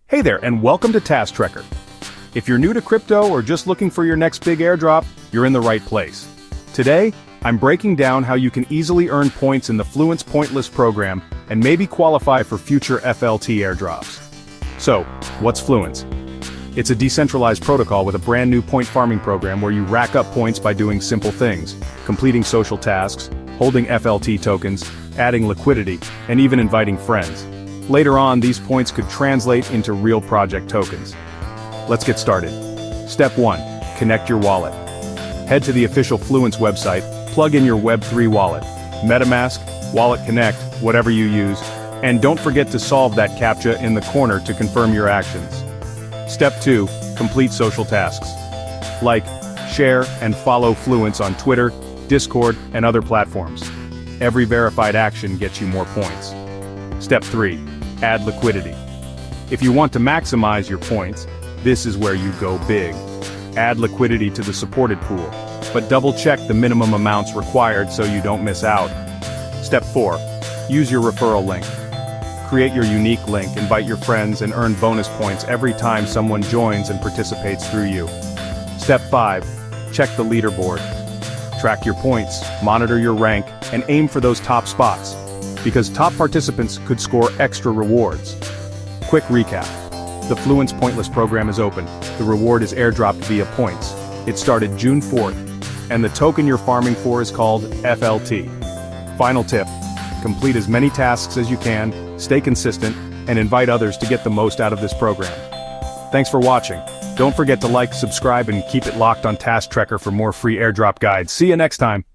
Hey there, and welcome to Task Tracker. If you're new to crypto or just looking for your next big airdrop, you're in the right place. Today, I'm breaking down how you can easily earn points in the Fluence Pointless program and maybe qualify for future FLT airdrops. So, what's Fluence? It's a decentralized protocol with a brand new point farming program where you rack up points by doing simple things, completing social tasks, holding FLT tokens, adding liquidity, and even inviting friends. Later on, these points could translate into real project tokens. Let's get started. Step 1. Connect your wallet. Head to the official Fluence website, plug in your Web3 wallet, MetaMask, Wallet Connect, whatever you use, and don't forget to solve that CAPTCHA in the corner to confirm your actions. Step 2. Complete social tasks. Like, share, and follow Fluence on Twitter, Discord, and other platforms. Every verified action gets you more points. Step 3. Add liquidity. If you want to maximize your points, this is where you go big. Add liquidity to the supported pool, but double-check the minimum amounts required so you don't miss out. Step 4. Use your referral link. Create your unique link, invite your friends, and earn bonus points every time someone joins and participates through you. Step 5. Check the leaderboard. Track your points, monitor your rank, and aim for those top spots, because top participants could score extra rewards. Quick recap. The Fluence Pointless program is open. The reward is airdropped via points. It started June 4th, and the token you're farming for is called FLT. Final tip. Complete as many tasks as you can, stay consistent, and invite others to get the most out of this program. Thanks for watching. Don't forget to like, subscribe, and keep it locked on Task Tracker for more free airdrop guides. See you next time.